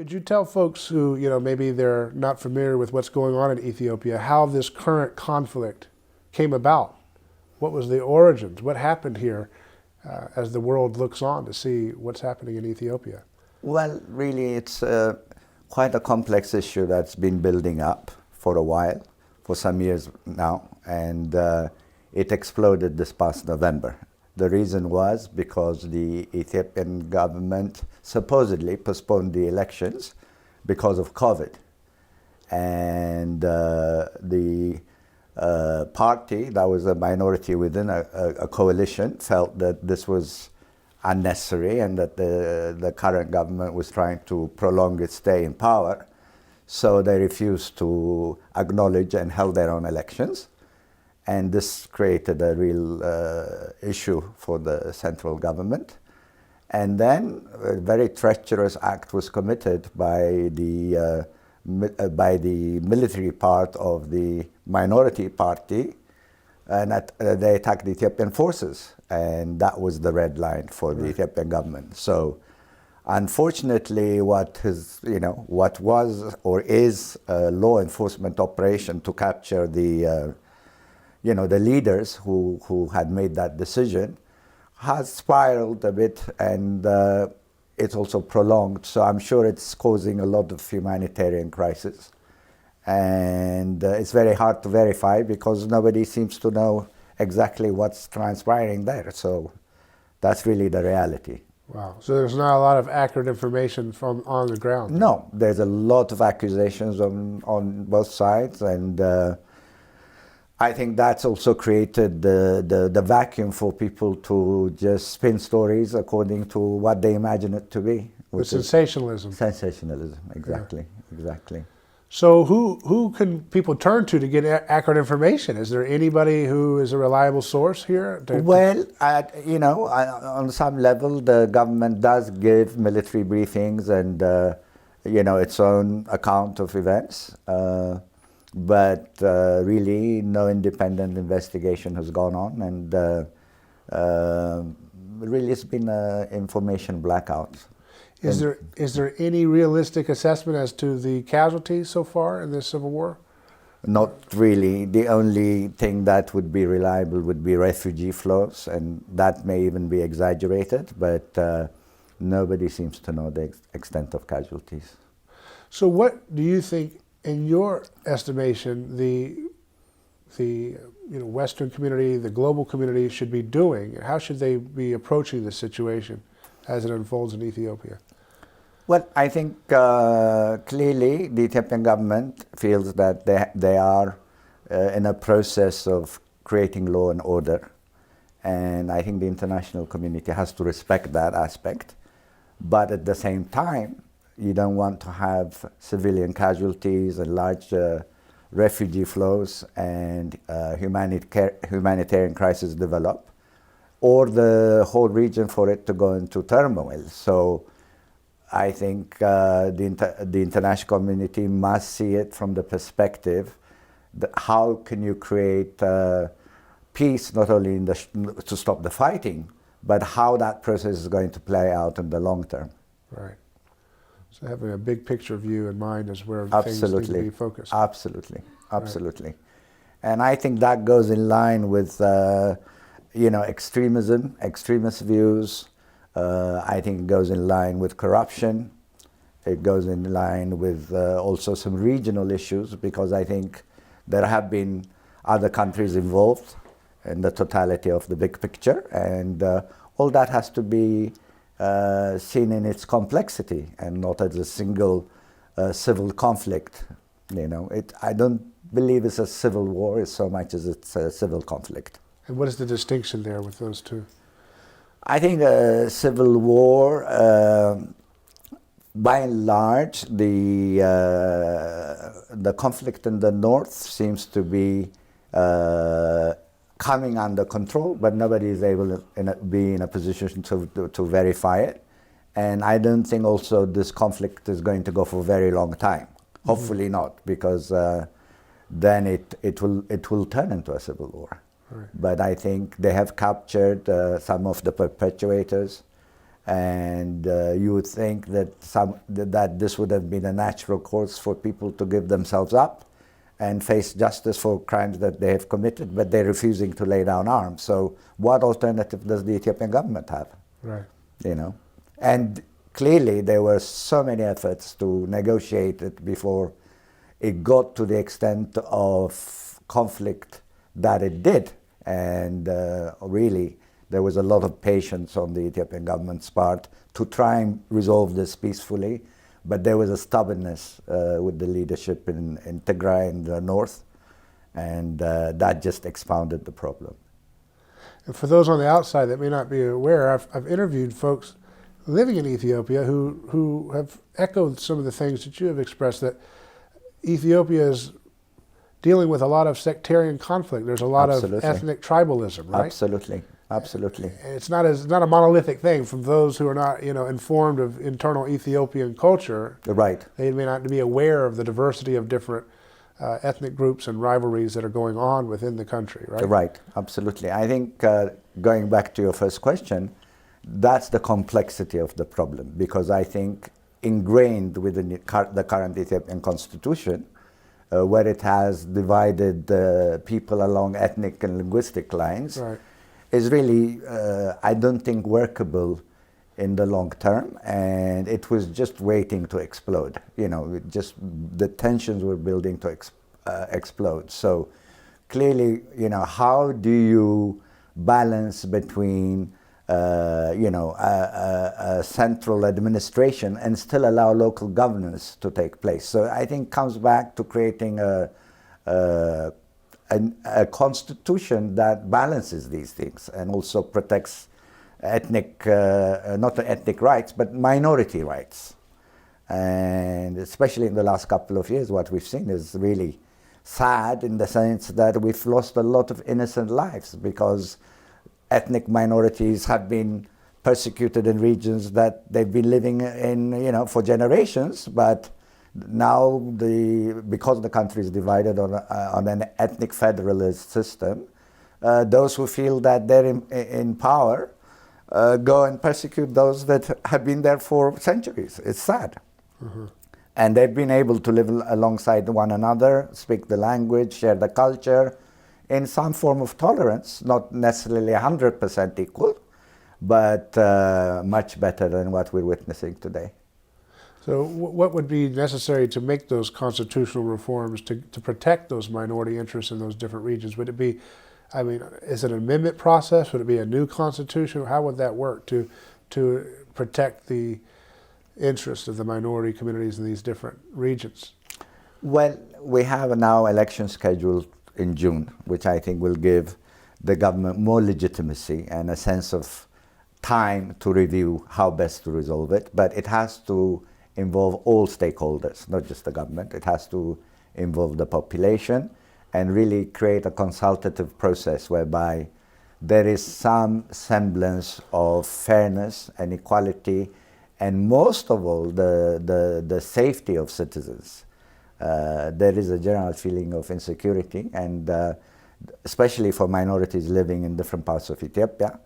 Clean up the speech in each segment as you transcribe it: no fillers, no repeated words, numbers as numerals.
Could you tell folks who, maybe they're not familiar with what's going on in Ethiopia, how this current conflict came about? What was the origins? What happened here as the world looks on to see what's happening in Ethiopia? Well, really, it's quite a complex issue that's been building up for a while, for some years now, and it exploded this past November. The reason was because the Ethiopian government supposedly postponed the elections because of COVID. And the party that was a minority within a coalition felt that this was unnecessary and that the current government was trying to prolong its stay in power. So they refused to acknowledge and held their own elections. And this created a real issue for the central government. And then a very treacherous act was committed by the military part of the minority party, and they attacked the Ethiopian forces. And that was the red line for the Ethiopian government. So unfortunately, what was or is a law enforcement operation to capture the leaders who had made that decision has spiraled a bit, and it's also prolonged. So I'm sure it's causing a lot of humanitarian crisis. And it's very hard to verify because nobody seems to know exactly what's transpiring there. So that's really the reality. Wow. So there's not a lot of accurate information from on the ground? No, there's a lot of accusations on both sides, and I think that's also created the vacuum for people to just spin stories according to what they imagine it to be. The sensationalism. Sensationalism, exactly, exactly. So who can people turn to get accurate information? Is there anybody who is a reliable source here? Well, on some level, the government does give military briefings and, its own account of events. But really, no independent investigation has gone on, and really it's been an information blackout. Is there any realistic assessment as to the casualties so far in this civil war? Not really. The only thing that would be reliable would be refugee flows, and that may even be exaggerated, but nobody seems to know the extent of casualties. So what do you think, in your estimation, the Western community, the global community should be doing? How should they be approaching the situation as it unfolds in Ethiopia? Well, I think clearly the Ethiopian government feels that they are in a process of creating law and order. And I think the international community has to respect that aspect. But at the same time, you don't want to have civilian casualties and large refugee flows and humanitarian crisis develop, or the whole region for it to go into turmoil. So I think the international community must see it from the perspective that how can you create peace, not only to stop the fighting, but how that process is going to play out in the long term. Right. So having a big picture view in mind is where things need to be focused. Absolutely, absolutely. Right. And I think that goes in line with, extremism, extremist views. I think it goes in line with corruption. It goes in line with also some regional issues, because I think there have been other countries involved in the totality of the big picture, and all that has to be seen in its complexity and not as a single civil conflict. I don't believe it's a civil war as so much as it's a civil conflict. And what is the distinction there with those two? I think a civil war, by and large, the conflict in the north seems to be coming under control, but nobody is able to be in a position to verify it. And I don't think also this conflict is going to go for a very long time. Mm-hmm. Hopefully not, because then it will turn into a civil war. Right. But I think they have captured some of the perpetrators, And you would think that this would have been a natural course for people to give themselves up and face justice for crimes that they have committed, but they're refusing to lay down arms. So what alternative does the Ethiopian government have? Right. You know, and clearly there were so many efforts to negotiate it before it got to the extent of conflict that it did. And really, there was a lot of patience on the Ethiopian government's part to try and resolve this peacefully. But there was a stubbornness with the leadership in Tigray in the north, and that just expounded the problem. And for those on the outside that may not be aware, I've interviewed folks living in Ethiopia who have echoed some of the things that you have expressed, that Ethiopia is dealing with a lot of sectarian conflict. There's a lot Absolutely. of ethnic tribalism, right? Absolutely. Absolutely. It's not a monolithic thing. From those who are not, informed of internal Ethiopian culture, Right. they may not be aware of the diversity of different ethnic groups and rivalries that are going on within the country, right? Right. Absolutely. I think going back to your first question, that's the complexity of the problem, because I think ingrained within the current Ethiopian constitution, where it has divided people along ethnic and linguistic lines, Right. is really, I don't think, workable in the long term, and it was just waiting to explode. Just the tensions were building to explode. So clearly, how do you balance between, a central administration and still allow local governance to take place? So I think comes back to creating a constitution that balances these things and also protects not ethnic rights, but minority rights. And especially in the last couple of years, what we've seen is really sad, in the sense that we've lost a lot of innocent lives because ethnic minorities have been persecuted in regions that they've been living in, for generations, but now, because the country is divided on an ethnic federalist system, those who feel that they're in power go and persecute those that have been there for centuries. It's sad. Mm-hmm. And they've been able to live alongside one another, speak the language, share the culture, in some form of tolerance, not necessarily 100% equal, but much better than what we're witnessing today. So what would be necessary to make those constitutional reforms to protect those minority interests in those different regions? Would it be, is it an amendment process? Would it be a new constitution? How would that work to protect the interests of the minority communities in these different regions? Well, we have now elections scheduled in June, which I think will give the government more legitimacy and a sense of time to review how best to resolve it. But it has to involve all stakeholders, not just the government. It has to involve the population and really create a consultative process whereby there is some semblance of fairness and equality, and most of all, the safety of citizens. There is a general feeling of insecurity, and especially for minorities living in different parts of Ethiopia.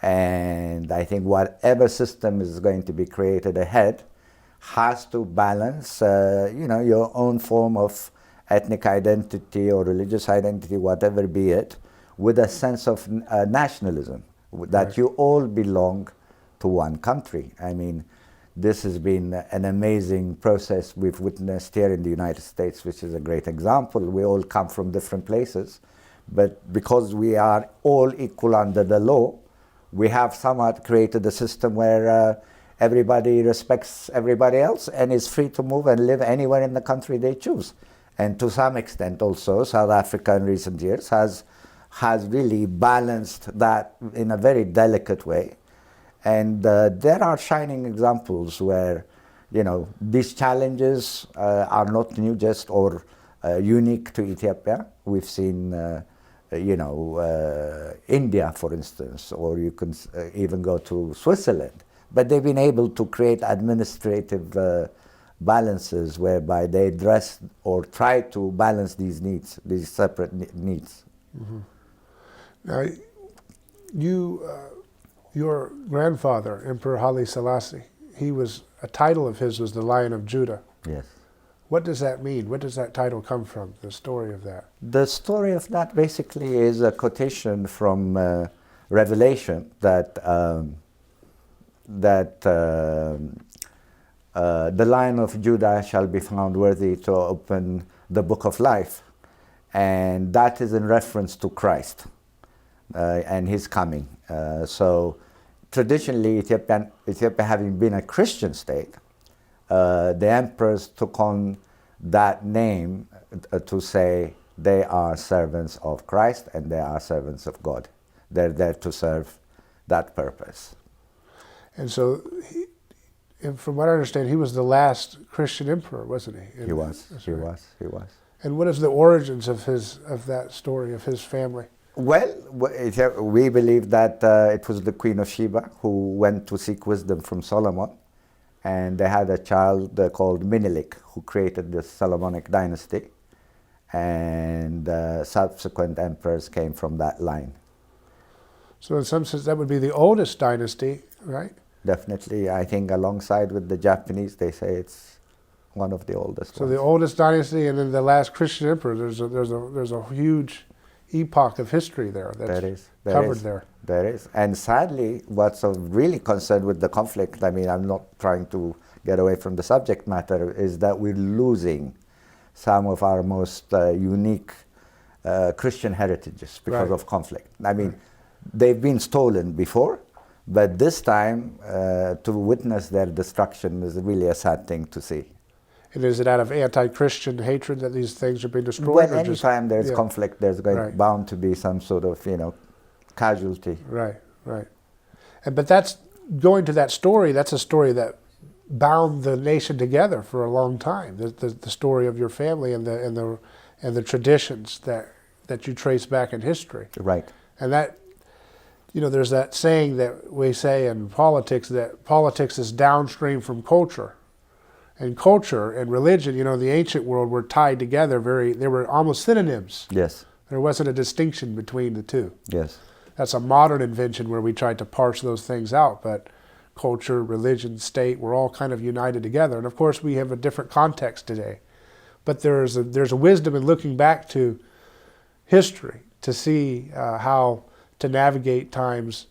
And I think whatever system is going to be created ahead has to balance, your own form of ethnic identity or religious identity, whatever be it, with a sense of nationalism, that right. You all belong to one country. This has been an amazing process we've witnessed here in the United States, which is a great example. We all come from different places, but because we are all equal under the law, we have somewhat created a system where everybody respects everybody else and is free to move and live anywhere in the country they choose. And to some extent also, South Africa in recent years has really balanced that in a very delicate way. And there are shining examples where, these challenges are not new just or unique to Ethiopia. We've seen, India, for instance, or you can even go to Switzerland. But they've been able to create administrative balances whereby they address or try to balance these needs, these separate needs. Mm-hmm. Now, you Your grandfather, Emperor Haile Selassie, a title of his was the Lion of Judah. Yes. What does that mean? What does that title come from, the story of that? The story of that basically is a quotation from Revelation that the Lion of Judah shall be found worthy to open the book of life. And that is in reference to Christ and his coming. So traditionally, Ethiopia having been a Christian state, the emperors took on that name to say they are servants of Christ and they are servants of God. They're there to serve that purpose. And so, and from what I understand, he was the last Christian emperor, wasn't he? He was. And what is the origins of that story, of his family? Well, we believe that it was the Queen of Sheba who went to seek wisdom from Solomon, and they had a child called Menelik who created the Solomonic dynasty, and subsequent emperors came from that line. So in some sense that would be the oldest dynasty, right? Definitely, I think alongside with the Japanese, they say it's one of the oldest So ones. the oldest dynasty and then the last Christian emperor, there's a huge epoch of history there that's covered there. There is. And sadly, what's of really concerned with the conflict, I mean, I'm not trying to get away from the subject matter, is that we're losing some of our most unique Christian heritages because of conflict. I mean, they've been stolen before, but this time to witness their destruction is really a sad thing to see. And is it out of anti-Christian hatred that these things are being destroyed? Well, anytime there's conflict, there's bound to be some sort of, casualty. Right. But that's going to that story. That's a story that bound the nation together for a long time. The story of your family and the traditions that you trace back in history. Right. And that, there's that saying that we say in politics that politics is downstream from culture. And culture and religion, the ancient world were tied together they were almost synonyms. Yes. There wasn't a distinction between the two. Yes. That's a modern invention where we tried to parse those things out, but culture, religion, state, we're all kind of united together. And of course we have a different context today. But there's a wisdom in looking back to history to see how to navigate times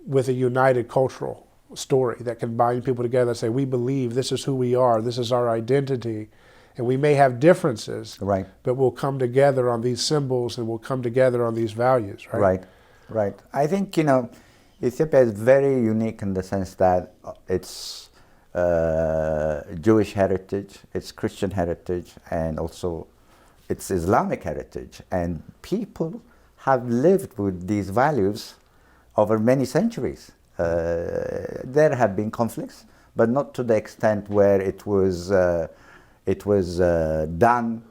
with a united cultural story that can bind people together and say, we believe this is who we are, this is our identity, and we may have differences, right, but we'll come together on these symbols and we'll come together on these values, right? Right. I think, Ethiopia is very unique in the sense that it's Jewish heritage, it's Christian heritage, and also it's Islamic heritage. And people have lived with these values over many centuries. There have been conflicts, but not to the extent where it was done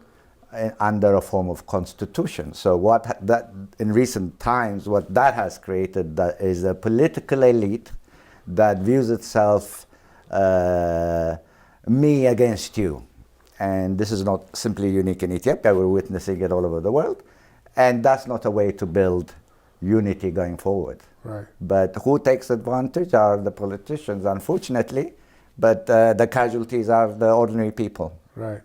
under a form of constitution. So that in recent times, what that has created is a political elite that views itself me against you. And this is not simply unique in Ethiopia, we're witnessing it all over the world. And that's not a way to build unity going forward. Right. But who takes advantage are the politicians, unfortunately, but the casualties are the ordinary people. Right.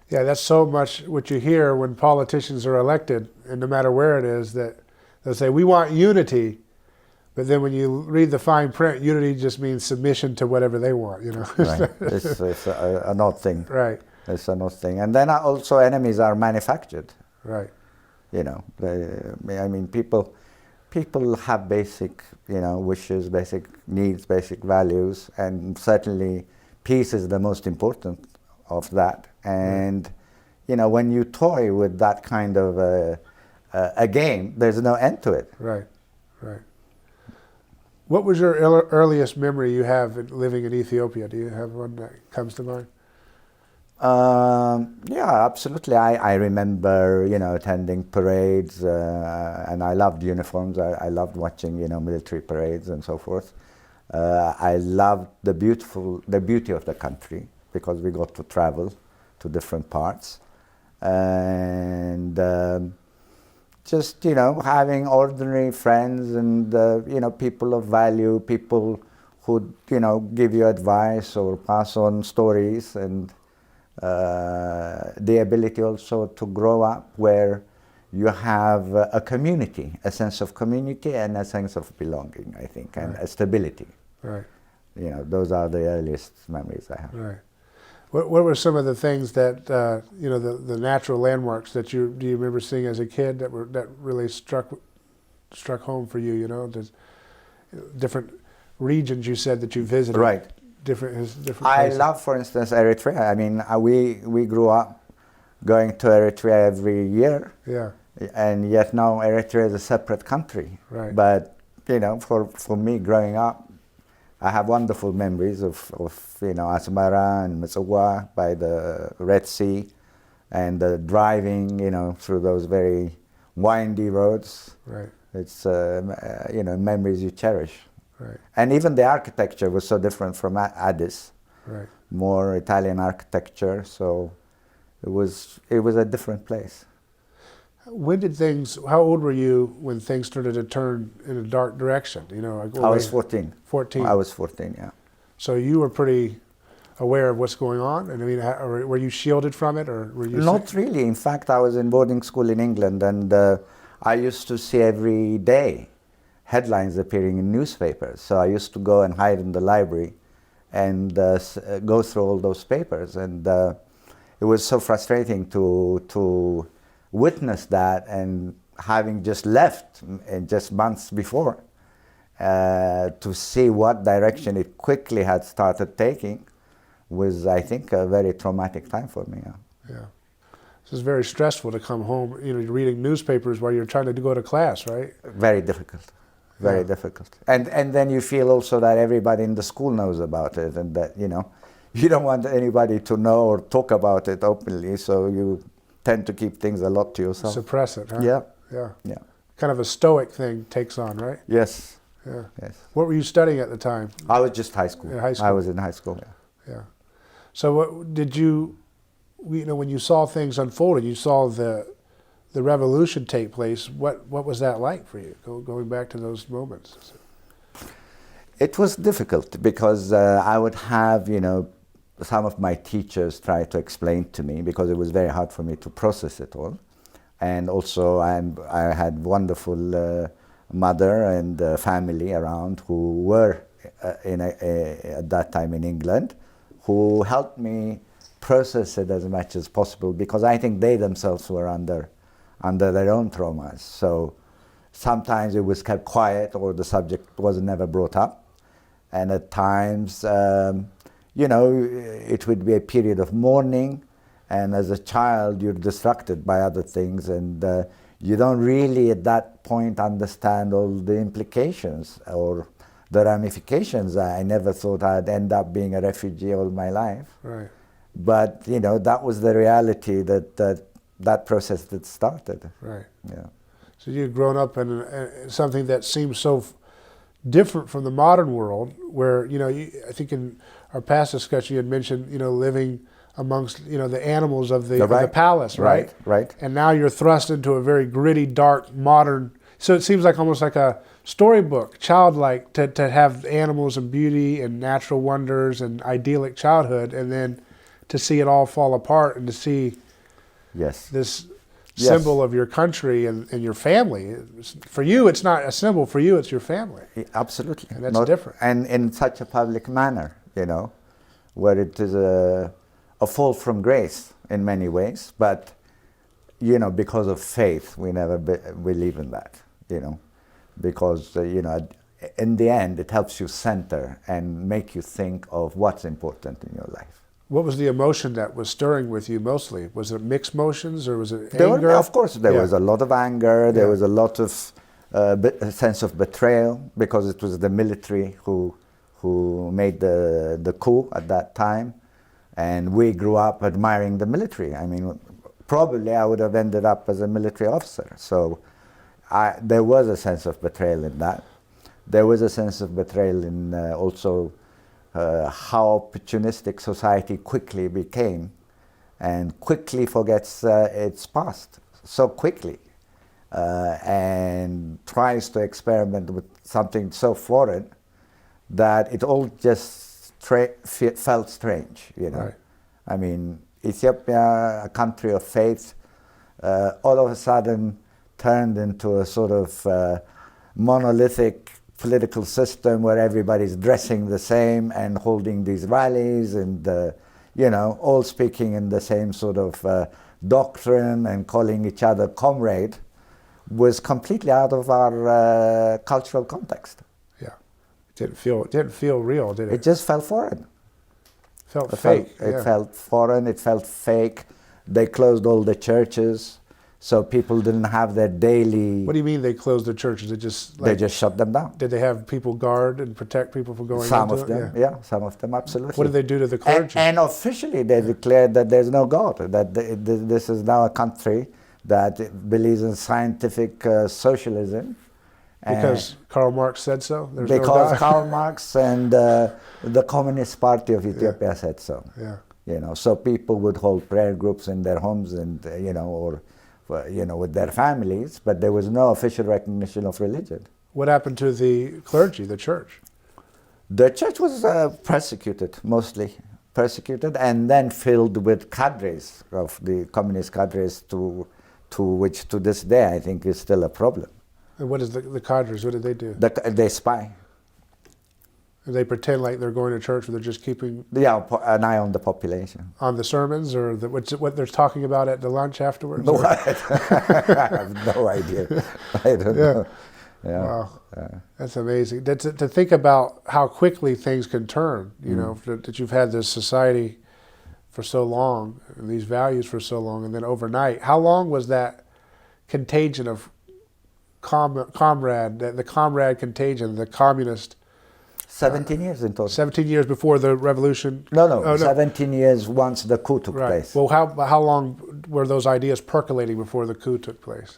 Yeah, that's so much what you hear when politicians are elected, and no matter where it is, that they'll say, we want unity, but then when you read the fine print, unity just means submission to whatever they want, Right. It's an odd thing. Right. It's an odd thing. And then also enemies are manufactured. Right. People have basic, wishes, basic needs, basic values, and certainly peace is the most important of that. And, when you toy with that kind of a game, there's no end to it. Right. What was your earliest memory you have living in Ethiopia? Do you have one that comes to mind? Yeah, absolutely. I remember, attending parades, and I loved uniforms. I loved watching, military parades and so forth. I loved the beauty of the country because we got to travel to different parts, and just, having ordinary friends and, people of value, people who, give you advice or pass on stories, and the ability also to grow up where you have a community, a sense of community and a sense of belonging, I think, and a stability. Right. Those are the earliest memories I have. Right. What were some of the things that the natural landmarks that do you remember seeing as a kid that really struck home for you? There's different regions you said that you visited. Right. Different places. I love, for instance, Eritrea. I mean, we grew up going to Eritrea every year. Yeah. And yet now Eritrea is a separate country. Right. But for me growing up, I have wonderful memories of Asmara and Mitsowa by the Red Sea, and driving through those very windy roads. Right. It's memories you cherish. Right. And even the architecture was so different from Addis. Right. More Italian architecture, so it was a different place. How old were you when things started to turn in a dark direction? I was 14. 14. I was 14, yeah. So you were pretty aware of what's going on, and were you shielded from it, or were you? Not really. In fact, I was in boarding school in England, and I used to see every day headlines appearing in newspapers. So I used to go and hide in the library and go through all those papers, and it was so frustrating to witness that, and having just left just months before, to see what direction it quickly had started taking was, I think, a very traumatic time for me. Yeah. So it's very stressful to come home, you're reading newspapers while you're trying to go to class, right? Very difficult. Very difficult. And then you feel also that everybody in the school knows about it, and that, you don't want anybody to know or talk about it openly, so you tend to keep things a lot to yourself. Suppress it, huh? Yeah. Yeah. Yeah. Kind of a stoic thing takes on, right? Yes. Yeah. Yes. What were you studying at the time? I was just high school. High school. I was in high school, yeah. Yeah. So what did you, when you saw things unfolding, you saw the revolution take place, what was that like for you, going back to those moments? It was difficult because I would have, some of my teachers try to explain to me, because it was very hard for me to process it all. And also I had wonderful mother and family around who were at that time in England, who helped me process it as much as possible, because I think they themselves were under their own traumas. So sometimes it was kept quiet, or the subject was never brought up. And at times, it would be a period of mourning, and as a child you're distracted by other things, and you don't really at that point understand all the implications or the ramifications. I never thought I'd end up being a refugee all my life. Right. But that was the reality that process that started. Right. Yeah. So you'd grown up in something that seems so different from the modern world, where I think in our past discussion you had mentioned living amongst the animals of the palace, right? Right. And now you're thrust into a very gritty, dark, modern. So it seems like almost like a storybook, childlike, to have animals and beauty and natural wonders and idyllic childhood, and then to see it all fall apart, and to see this symbol of your country and your family. For you, it's not a symbol. For you, it's your family. Absolutely. And that's different. And in such a public manner, where it is a fall from grace in many ways. But, because of faith, we never believe in that, because, in the end, it helps you center and make you think of what's important in your life. What was the emotion that was stirring with you mostly? Was it mixed emotions, or was it anger? Of course, there was a lot of anger. There was a lot of a sense of betrayal, because it was the military who made the coup at that time, and we grew up admiring the military. I mean, probably I would have ended up as a military officer. So there was a sense of betrayal in that. There was a sense of betrayal in also how opportunistic society quickly became, and quickly forgets its past so quickly. and tries to experiment with something so foreign that it all just felt strange, you know. Right. I mean, Ethiopia, a country of faith, all of a sudden turned into a sort of monolithic political system where everybody's dressing the same and holding these rallies and, you know, all speaking in the same sort of doctrine and calling each other comrade, was completely out of our cultural context. Yeah, it didn't feel real, did it? It just felt foreign. Felt fake. It felt foreign. It felt fake. They closed all the churches, so people didn't have their daily. What do you mean they closed the churches? They just shut them down. Did they have people guard and protect people from going? Some into of them, it? yeah, some of them, absolutely. What did they do to the clergy? And officially, they declared that there's no God. That this is now a country that believes in scientific socialism. Because Karl Marx said so? There's no Because God? Karl Marx and the Communist Party of Ethiopia said so. Yeah. You know, so people would hold prayer groups in their homes and, you know, or, you know, with their families, but there was no official recognition of religion. What happened to the clergy, the church? The church was persecuted, mostly persecuted, and then filled with cadres of the communist cadres to which to this day I think is still a problem. And what is the cadres? What did they do? They spy. They pretend like they're going to church, but they're just keeping an eye on the population. on the sermons, or what they're talking about at the lunch afterwards. No, I have no idea. I don't know. Yeah. Wow, that's amazing. To think about how quickly things can turn. You know, that you've had this society for so long, and these values for so long, and then overnight. How long was that contagion of comrade contagion, the communist? 17 years in total. 17 years before the revolution? No, 17 years once the coup took place. Well, how long were those ideas percolating before the coup took place?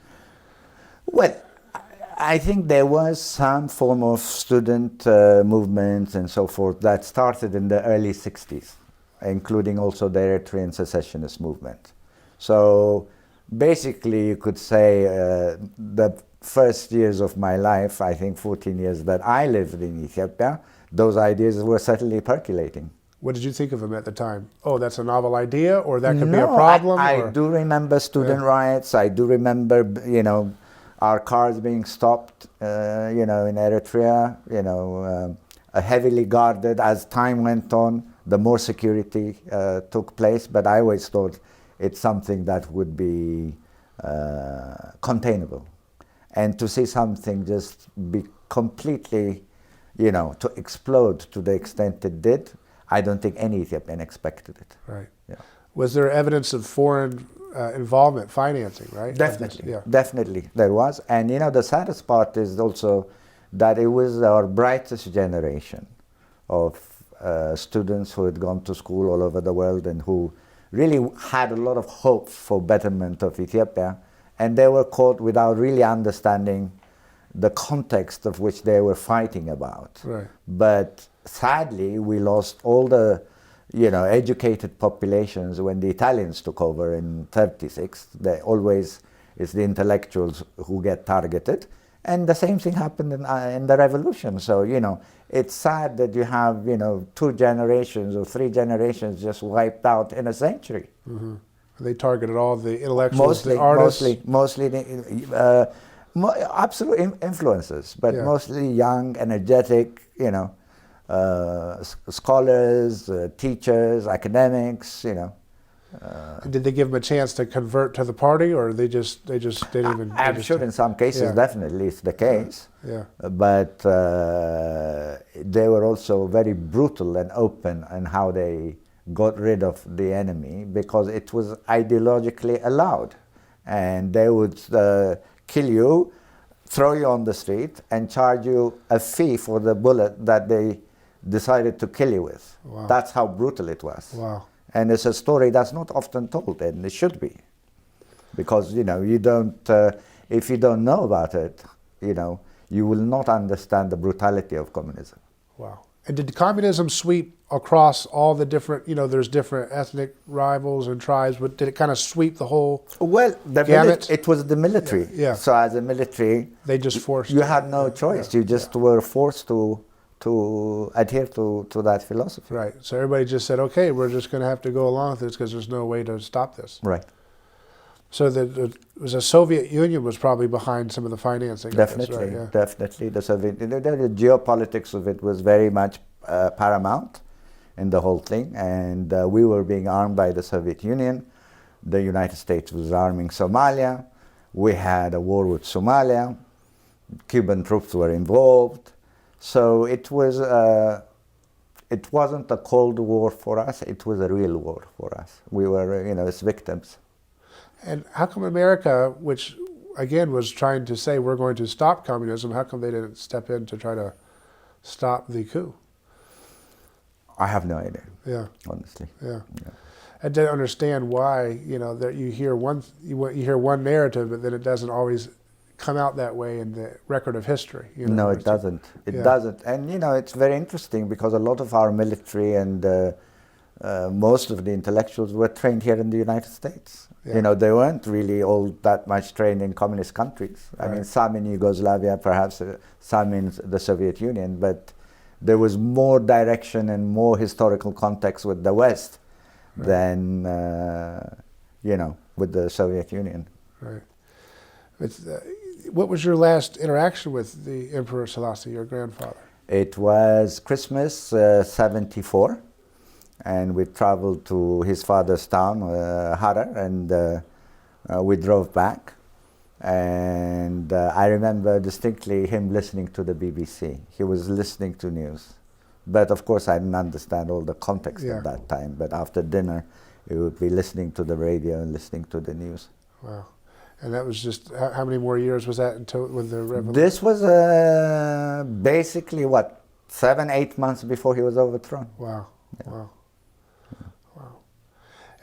Well, I think there was some form of student movement and so forth that started in the early 60s, including also the Eritrean secessionist movement. So basically you could say the first years of my life, I think 14 years that I lived in Ethiopia, those ideas were certainly percolating. What did you think of them at the time? Oh, that's a novel idea, or that could be a problem? I do remember student riots. I do remember, you know, our cars being stopped, you know, in Eritrea, you know, heavily guarded. As time went on, the more security took place, but I always thought it's something that would be containable. And to see something just be completely, you know, to explode to the extent it did, I don't think any Ethiopian expected it. Right. Yeah. Was there evidence of foreign involvement, financing, right? Definitely, Yeah. definitely there was. And, you know, the saddest part is also that it was our brightest generation of students who had gone to school all over the world and who really had a lot of hope for betterment of Ethiopia. And they were caught without really understanding the context of which they were fighting about. Right. But sadly, we lost all the, you know, educated populations when the Italians took over in '36. It's the intellectuals who get targeted. And the same thing happened in the revolution. So, you know, it's sad that you have, you know, 2 generations or 3 generations just wiped out in a century. Mm-hmm. They targeted all the intellectuals, the artists. Mostly absolute influencers, but Yeah. mostly young, energetic, you know, scholars, teachers, academics, you know. Did they give them a chance to convert to the party, or they just didn't even? I'm sure in some cases, definitely it's the case. Yeah. But they were also very brutal and open in how they got rid of the enemy, because it was ideologically allowed. And they would kill you, throw you on the street, and charge you a fee for the bullet that they decided to kill you with. Wow. That's how brutal it was. Wow. And it's a story that's not often told, and it should be. Because, you know, you don't, if you don't know about it, you know, you will not understand the brutality of communism. Wow. And did communism sweep across all the different, there's different ethnic rivals and tribes, but did it kind of sweep the whole Well, gamut? it was the military. Yeah. So as a military, They just forced you it. had no choice. You just were forced to adhere to that philosophy. Right. So everybody just said, okay, we're just going to have to go along with this because there's no way to stop this. Right. So the Soviet Union was probably behind some of the financing. Definitely, of this, right? Yeah. definitely. The geopolitics of it was very much paramount in the whole thing, and we were being armed by the Soviet Union. The United States was arming Somalia. We had a war with Somalia. Cuban troops were involved. So it was. It wasn't a Cold War for us. It was a real war for us. We were, as victims. And how come America, which again was trying to say we're going to stop communism, how come they didn't step in to try to stop the coup? I have no idea. Yeah. Honestly. Yeah. I didn't understand why, that you hear one narrative, but then it doesn't always come out that way in the record of history. No, it doesn't. It doesn't. And, it's very interesting because a lot of our military and most of the intellectuals were trained here in the United States. Yeah. They weren't really all that much trained in communist countries. Right. I mean, some in Yugoslavia, perhaps some in the Soviet Union, but there was more direction and more historical context with the West than, with the Soviet Union. Right. What was your last interaction with the Emperor Selassie, your grandfather? It was Christmas 74. And we traveled to his father's town, Harar, and we drove back. And I remember distinctly him listening to the BBC. He was listening to news. But of course, I didn't understand all the context at that time. But after dinner, he would be listening to the radio and listening to the news. Wow. And that was just, how many more years was that until with the revolution? This was basically, 7, 8 months before he was overthrown. Wow. Yeah. Wow.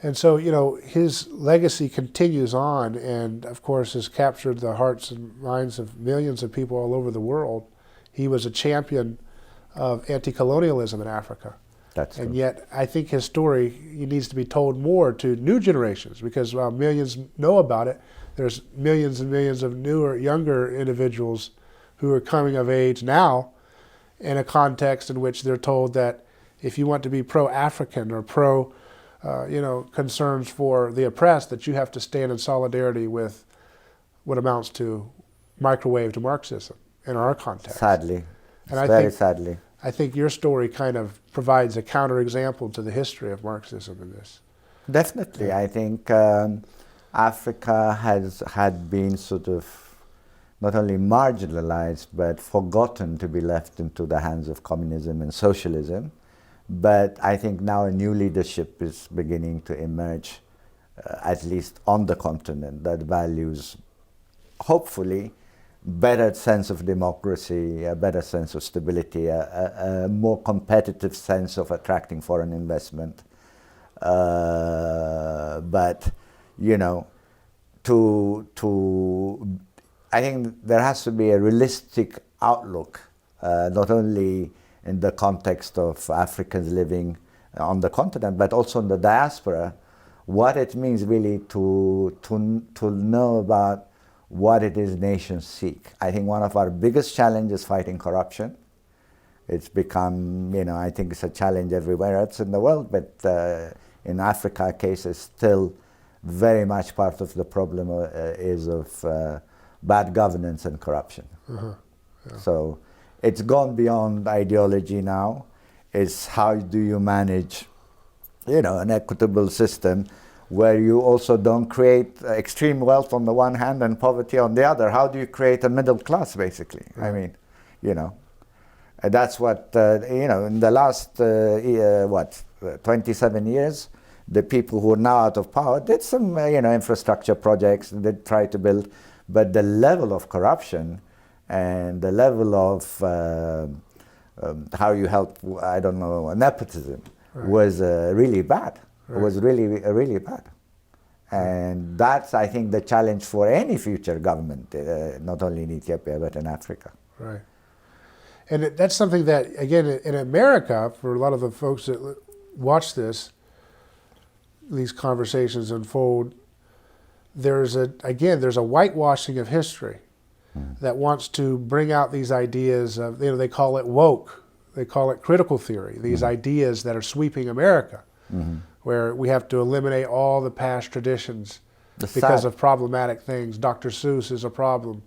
And so, his legacy continues on and, of course, has captured the hearts and minds of millions of people all over the world. He was a champion of anti-colonialism in Africa. That's and true. yet, I think his story needs to be told more to new generations because while millions know about it, there's millions and millions of newer, younger individuals who are coming of age now in a context in which they're told that if you want to be pro-African or pro concerns for the oppressed, that you have to stand in solidarity with what amounts to microwaved Marxism in our context. Sadly. And Very sadly. I think your story kind of provides a counterexample to the history of Marxism in this. Definitely. Yeah. I think Africa had been sort of not only marginalized but forgotten to be left into the hands of communism and socialism. But I think now a new leadership is beginning to emerge, at least on the continent, that values, hopefully, better sense of democracy, a better sense of stability, a more competitive sense of attracting foreign investment. But, I think there has to be a realistic outlook, not only in the context of Africans living on the continent, but also in the diaspora, what it means really to know about what it is nations seek. I think one of our biggest challenges is fighting corruption. It's become, I think it's a challenge everywhere else in the world, but in Africa, case is still very much part of the problem is of bad governance and corruption. Uh-huh. Yeah. So it's gone beyond ideology now. It's how do you manage, an equitable system where you also don't create extreme wealth on the one hand and poverty on the other. How do you create a middle class, basically? Mm-hmm. I mean, that's what, in the last, 27 years, the people who are now out of power did some, infrastructure projects, they tried to build, but the level of corruption and the level of how you help, nepotism was really bad. It was really bad. And that's, I think, the challenge for any future government, not only in Ethiopia, but in Africa. Right. And that's something that, again, in America, for a lot of the folks that watch these conversations unfold, there's a whitewashing of history that wants to bring out these ideas of, they call it woke, they call it critical theory, these ideas that are sweeping America, where we have to eliminate all the past traditions because of problematic things. Dr. Seuss is a problem.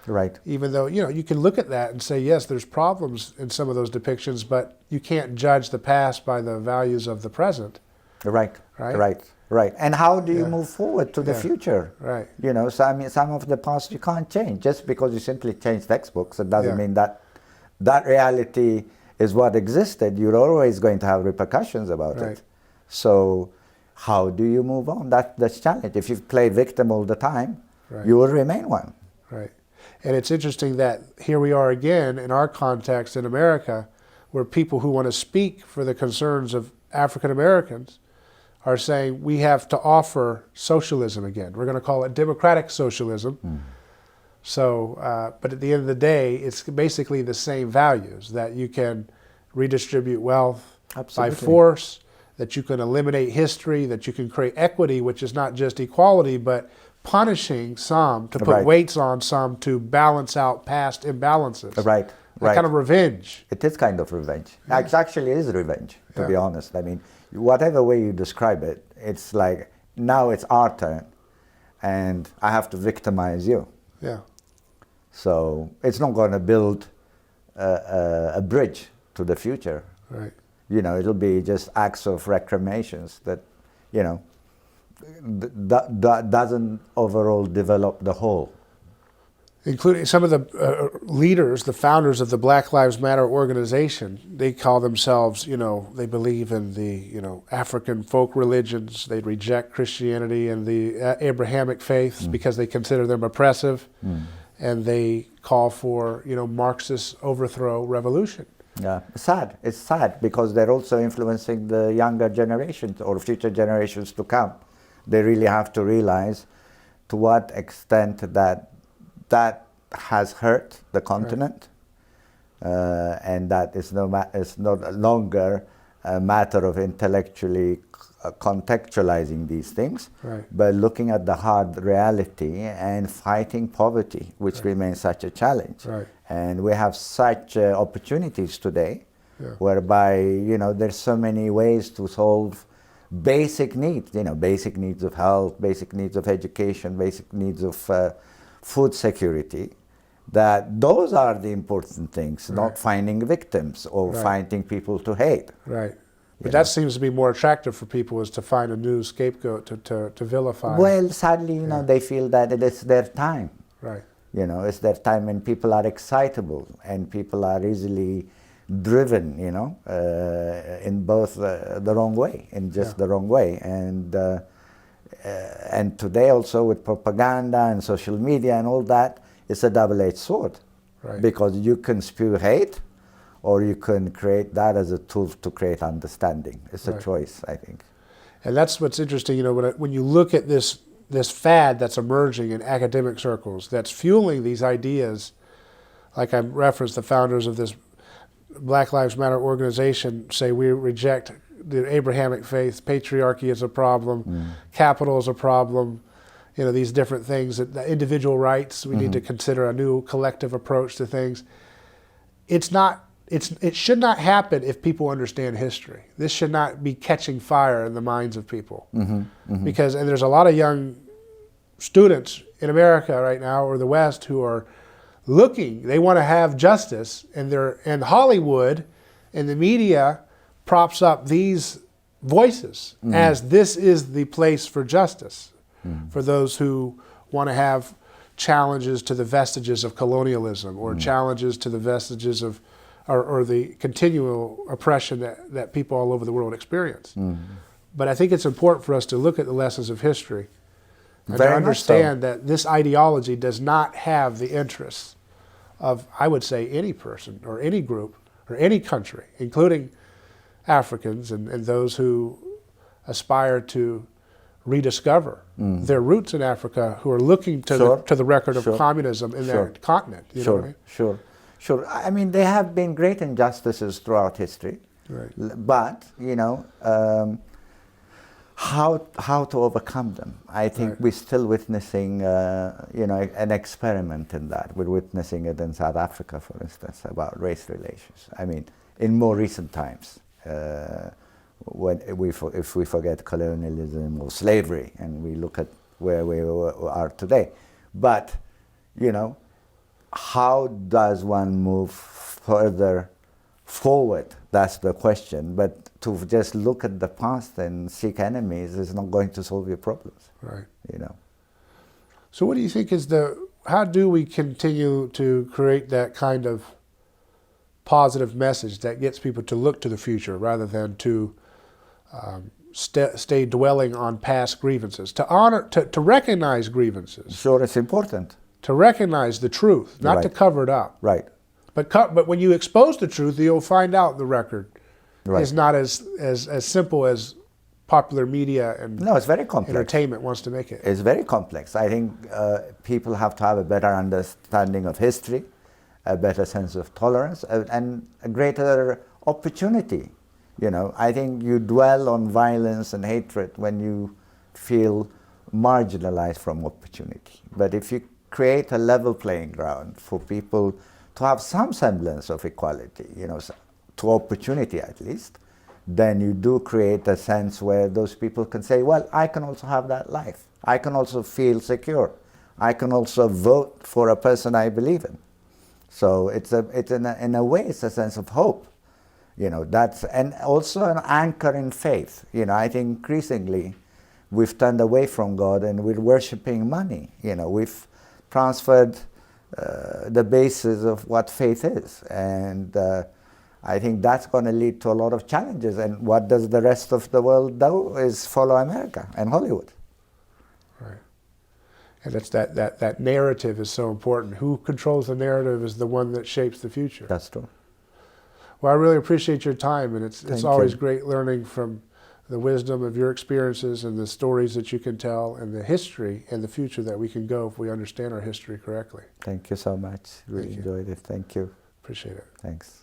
Right. Even though, you can look at that and say, yes, there's problems in some of those depictions, but you can't judge the past by the values of the present. Right. Right. Right. Right. And how do you move forward to the future? Right. So I mean, some of the past you can't change. Just because you simply change textbooks, it doesn't mean that that reality is what existed. You're always going to have repercussions about it. So how do you move on? That's the challenge. If you play victim all the time, you will remain one. Right. And it's interesting that here we are again in our context in America, where people who want to speak for the concerns of African Americans are saying we have to offer socialism again. We're going to call it democratic socialism. So, but at the end of the day, it's basically the same values, that you can redistribute wealth by force, that you can eliminate history, that you can create equity, which is not just equality, but punishing some to put weights on some to balance out past imbalances. Right. Kind of revenge. It is kind of revenge. It actually is revenge, to be honest. I mean, whatever way you describe it, it's like, now it's our turn, and I have to victimize you. Yeah. So it's not going to build a bridge to the future. Right. It'll be just acts of reclamations that, that doesn't overall develop the whole. Including some of the leaders, the founders of the Black Lives Matter organization, they call themselves, they believe in the, African folk religions. They reject Christianity and the Abrahamic faiths because they consider them oppressive. And they call for, Marxist overthrow revolution. Yeah, sad. It's sad because they're also influencing the younger generations or future generations to come. They really have to realize to what extent that has hurt the continent, and that it's no longer a matter of intellectually contextualizing these things, but looking at the hard reality and fighting poverty, which remains such a challenge. And we have such opportunities today, whereby there's so many ways to solve basic needs. Basic needs of health, basic needs of education, basic needs of food security. That those are the important things, not finding victims or finding people to hate. Right. But that seems to be more attractive for people, is to find a new scapegoat to vilify. Well, sadly, they feel that it is their time. Right. It's their time, and people are excitable and people are easily driven, in both the wrong way, the wrong way. And today also with propaganda and social media and all that, it's a double-edged sword. Because you can spew hate, or you can create that as a tool to create understanding. It's a choice, I think. And that's what's interesting, when you look at this fad that's emerging in academic circles, that's fueling these ideas, like I referenced, the founders of this Black Lives Matter organization say we reject the Abrahamic faith, patriarchy is a problem, capital is a problem, these different things, the individual rights, we need to consider a new collective approach to things. It should not happen if people understand history. This should not be catching fire in the minds of people. Because, and there's a lot of young students in America right now, or the West, who are looking, they want to have justice, and Hollywood and the media props up these voices as this is the place for justice for those who want to have challenges to the vestiges of colonialism, or challenges to the vestiges of or the continual oppression that people all over the world experience. But I think it's important for us to look at the lessons of history and to understand that this ideology does not have the interests of, I would say, any person or any group or any country, including Africans and those who aspire to rediscover their roots in Africa, who are looking to the record of communism in their continent. You know what I mean? Sure. I mean, there have been great injustices throughout history. Right. But, how to overcome them? I think Right. we're still witnessing, an experiment in that. We're witnessing it in South Africa, for instance, about race relations. I mean, in more recent times, if we forget colonialism or slavery and we look at where we are today. But, how does one move further forward? That's the question. But to just look at the past and seek enemies is not going to solve your problems. Right. So what do you think is how do we continue to create that kind of positive message that gets people to look to the future rather than to stay dwelling on past grievances, to recognize grievances? Sure, it's important. To recognize the truth, not to Right. cover it up. Right. But when you expose the truth, you'll find out the record Right. is not as simple as popular media and No, it's very complex. entertainment wants to make it. It's very complex. I think people have to have a better understanding of history, a better sense of tolerance, and a greater opportunity. I think you dwell on violence and hatred when you feel marginalized from opportunity. But if you create a level playing ground for people to have some semblance of equality, to opportunity at least, then you do create a sense where those people can say, well, I can also have that life. I can also feel secure. I can also vote for a person I believe in. So in a way, it's a sense of hope. And also an anchor in faith. I think increasingly we've turned away from God and we're worshiping money. We've transferred the basis of what faith is. And I think that's going to lead to a lot of challenges. And what does the rest of the world do is follow America and Hollywood. Right. And that's that narrative is so important. Who controls the narrative is the one that shapes the future. That's true. Well, I really appreciate your time, and it's Thank always you. great learning from the wisdom of your experiences and the stories that you can tell and the history and the future that we can go if we understand our history correctly. Thank you so much. Really Thank you. enjoyed it. Thank you. Appreciate it. Thanks.